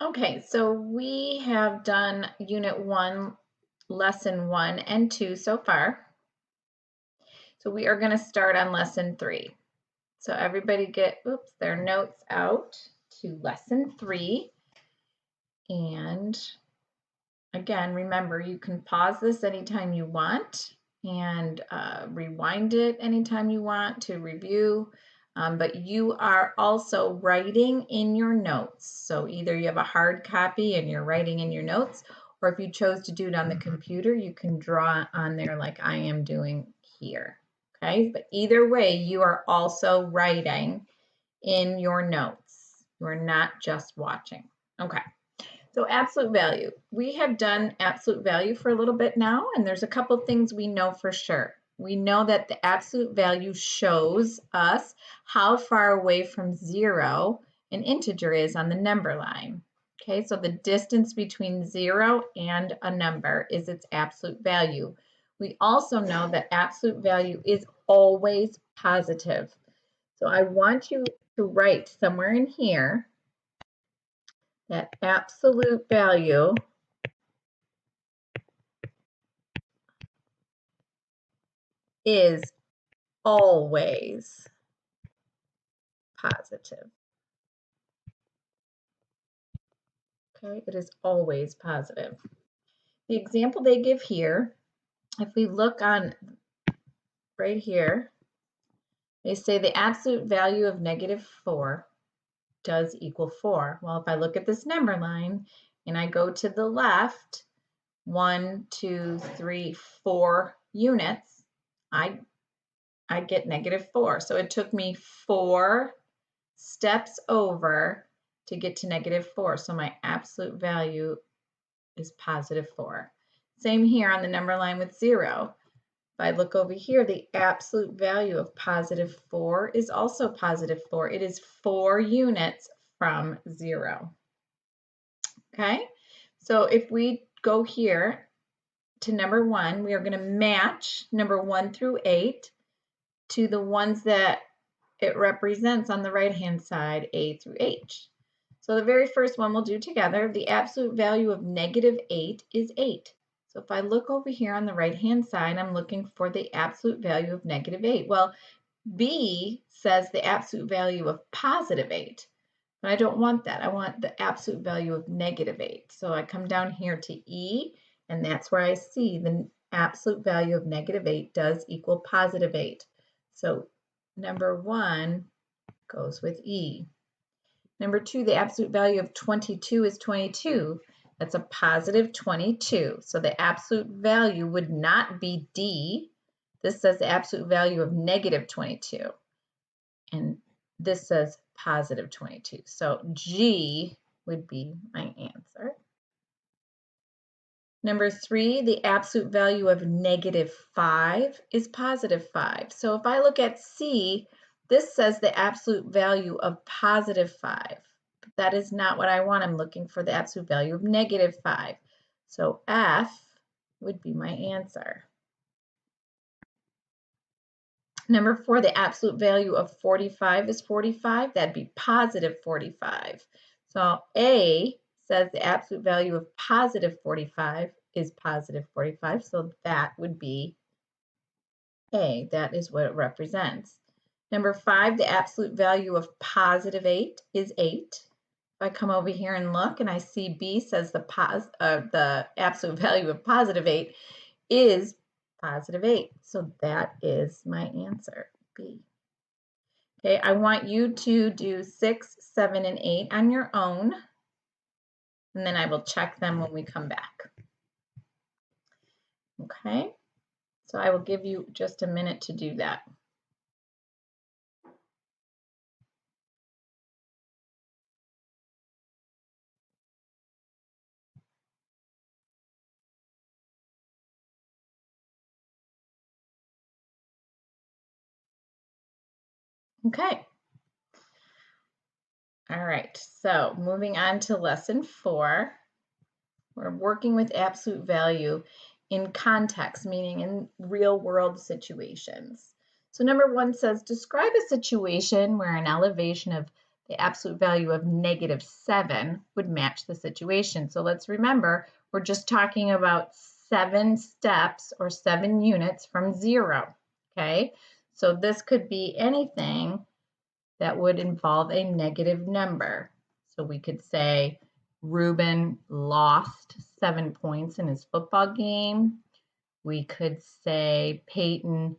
Okay, so we have done Unit 1, Lesson 1 and 2 so far. So we are going to start on Lesson 3. So everybody get their notes out to Lesson 3. And again, remember, you can pause this anytime you want and rewind it anytime you want to review. But you are also writing in your notes. So either you have a hard copy and you're writing in your notes, or if you chose to do it on the computer, you can draw on there like I am doing here. Okay, but either way, you are also writing in your notes. You're not just watching. Okay. So absolute value. We have done absolute value for a little bit now, and there's a couple things we know for sure. We know that the absolute value shows us how far away from zero an integer is on the number line. Okay, so the distance between 0 and a number is its absolute value. We also know that absolute value is always positive. So I want you to write somewhere in here that absolute value is always positive. Okay, it is always positive. The example they give here, if we look on right here, they say the absolute value of -4 does equal 4. Well, if I look at this number line and I go to the left, 1, 2, 3, 4 units, I get -4. So it took me 4 steps over to get to -4. So my absolute value is +4. Same here on the number line with 0. If I look over here, the absolute value of +4 is also +4. It is 4 units from 0. Okay, so if we go here to number 1, we are going to match number 1 through 8 to the ones that it represents on the right-hand side, A through H. So the very first one we'll do together, the absolute value of -8 is 8. So if I look over here on the right-hand side, I'm looking for the absolute value of -8. Well, B says the absolute value of +8, but I don't want that. I want the absolute value of -8. So I come down here to E, and that's where I see the absolute value of -8 does equal +8. So number 1 goes with E. Number 2, the absolute value of 22 is 22. That's a +22. So the absolute value would not be D. This says the absolute value of -22. And this says +22. So G would be my answer. Number 3, the absolute value of -5 is +5. So if I look at C, this says the absolute value of +5. But that is not what I want. I'm looking for the absolute value of -5. So F would be my answer. Number 4, the absolute value of 45 is 45. That'd be +45. So A says the absolute value of +45 is +45. So that would be A. That is what it represents. Number 5, the absolute value of +8 is 8. If I come over here and look and I see B says the absolute value of +8 is +8. So that is my answer, B. Okay, I want you to do 6, 7, and 8 on your own, and then I will check them when we come back. Okay, so I will give you just a minute to do that. Okay. All right, so moving on to lesson 4, we're working with absolute value in context, meaning in real world situations. So number 1 says, describe a situation where an elevation of the absolute value of -7 would match the situation. So let's remember, we're just talking about 7 steps or 7 units from 0, okay? So this could be anything that would involve a negative number. So we could say Ruben lost 7 points in his football game. We could say Peyton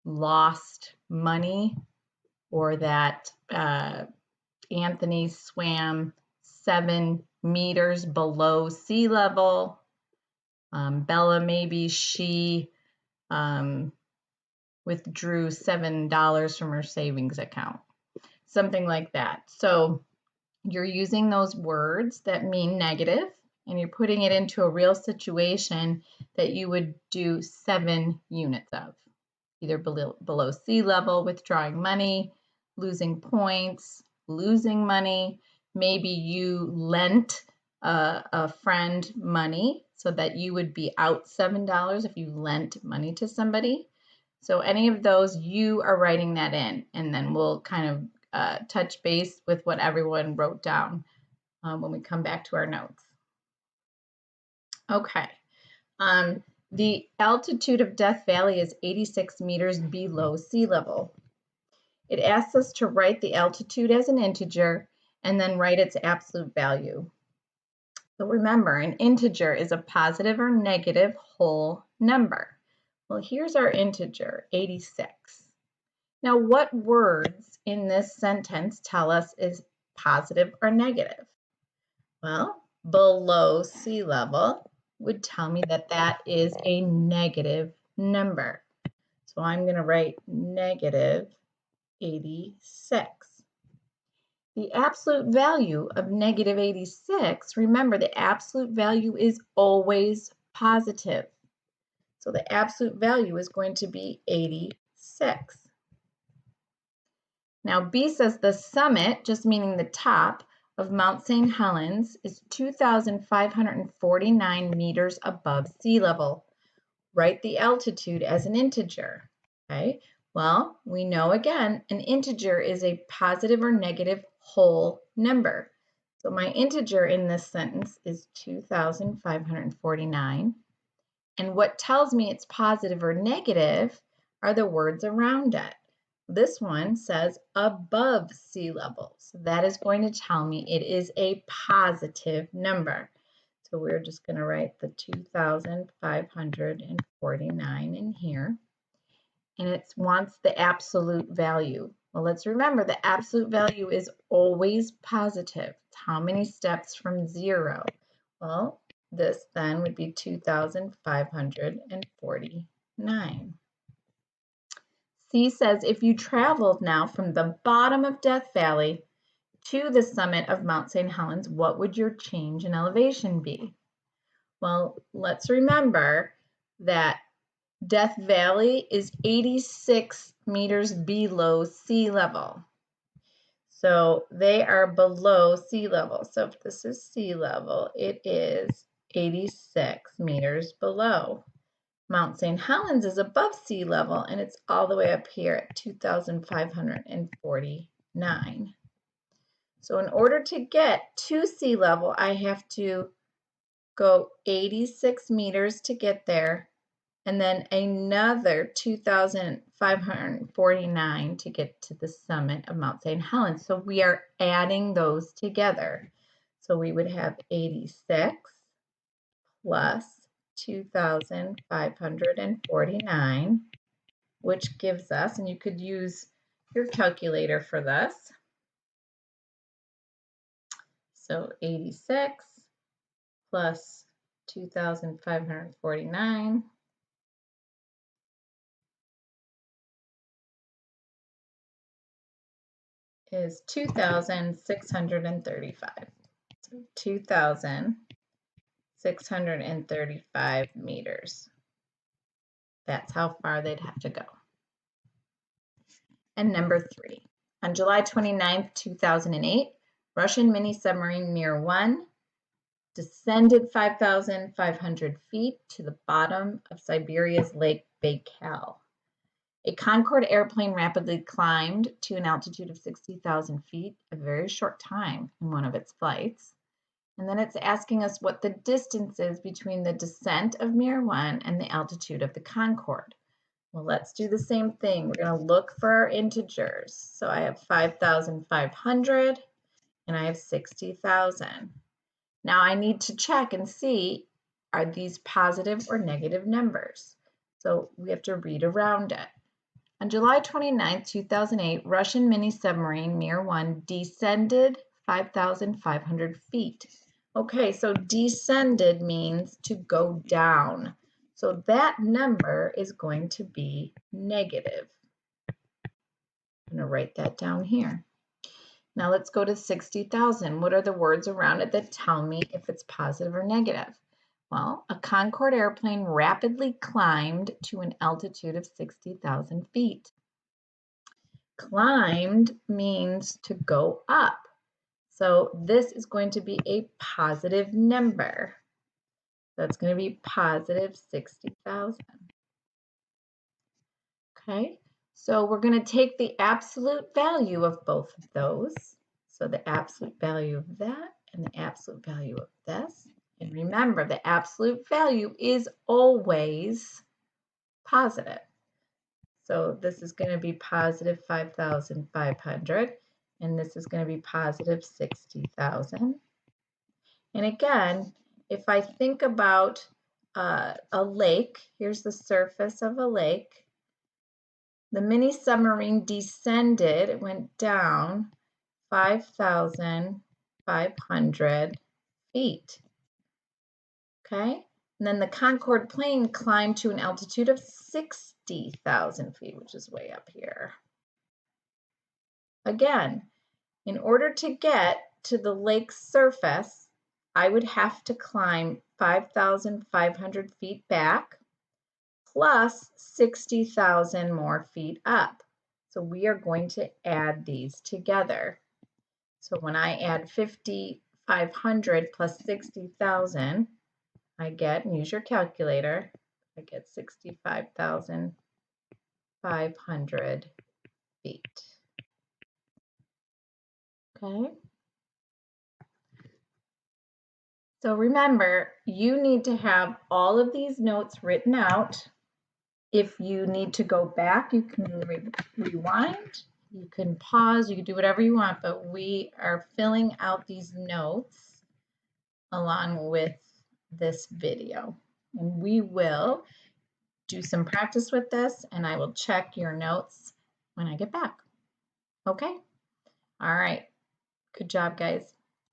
lost money, or that Anthony swam 7 meters below sea level. Bella, maybe she withdrew $7 from her savings account, something like that. So you're using those words that mean negative, and you're putting it into a real situation that you would do 7 units of, either below sea level, withdrawing money, losing points, losing money. Maybe you lent a friend money, so that you would be out $7 if you lent money to somebody. So any of those, you are writing that in, and then we'll kind of touch base with what everyone wrote down when we come back to our notes. Okay. The altitude of Death Valley is 86 meters below sea level. It asks us to write the altitude as an integer and then write its absolute value. So remember, an integer is a positive or negative whole number. Well, here's our integer, 86. Now, what words in this sentence tell us is positive or negative? Well, below sea level would tell me that that is a negative number. So I'm going to write negative 86. The absolute value of negative 86, remember, the absolute value is always positive. So the absolute value is going to be 86. Now B says the summit, just meaning the top, of Mount St. Helens is 2,549 meters above sea level. Write the altitude as an integer. Okay, well, we know again, an integer is a positive or negative whole number. So my integer in this sentence is 2,549. And what tells me it's positive or negative are the words around it. This one says above sea level. So that is going to tell me it is a positive number. So we're just going to write the 2,549 in here. And it wants the absolute value. Well, let's remember the absolute value is always positive. It's how many steps from 0? Well, this then would be 2,549. C says, if you traveled now from the bottom of Death Valley to the summit of Mount St. Helens, what would your change in elevation be? Well, let's remember that Death Valley is 86 meters below sea level. So they are below sea level. So if this is sea level, it is 86 meters below. Mount St. Helens is above sea level, and it's all the way up here at 2,549. So in order to get to sea level, I have to go 86 meters to get there, and then another 2,549 to get to the summit of Mount St. Helens. So we are adding those together. So we would have 86 plus 2,549, which gives us, and you could use your calculator for this. So 86 plus 2,549 is 2,635. So 2,635 meters. That's how far they'd have to go. And number 3, on July 29th, 2008, Russian mini submarine Mir 1 descended 5,500 feet to the bottom of Siberia's Lake Baikal. A Concorde airplane rapidly climbed to an altitude of 60,000 feet, a very short time in one of its flights. And then it's asking us what the distance is between the descent of Mir 1 and the altitude of the Concorde. Well, let's do the same thing. We're going to look for our integers. So I have 5,500 and I have 60,000. Now I need to check and see, are these positive or negative numbers? So we have to read around it. On July 29, 2008, Russian mini submarine Mir 1 descended 5,500 feet. Okay, so descended means to go down. So that number is going to be negative. I'm going to write that down here. Now let's go to 60,000. What are the words around it that tell me if it's positive or negative? Well, a Concorde airplane rapidly climbed to an altitude of 60,000 feet. Climbed means to go up. So this is going to be a positive number. That's going to be positive 60,000. Okay, so we're going to take the absolute value of both of those. So the absolute value of that and the absolute value of this. And remember, the absolute value is always positive. So this is going to be positive 5,500, and this is going to be positive 60,000. And again, if I think about a lake, here's the surface of a lake. The mini submarine descended, it went down 5,500 feet. Okay, and then the Concorde plane climbed to an altitude of 60,000 feet, which is way up here. Again, in order to get to the lake's surface, I would have to climb 5,500 feet back plus 60,000 more feet up. So we are going to add these together. So when I add 5,500 plus 60,000, I get, and use your calculator, I get 65,500 feet. Okay. So remember, you need to have all of these notes written out. If you need to go back, you can rewind, you can pause, you can do whatever you want, but we are filling out these notes along with this video. And we will do some practice with this, and I will check your notes when I get back. Okay? All right. Good job, guys.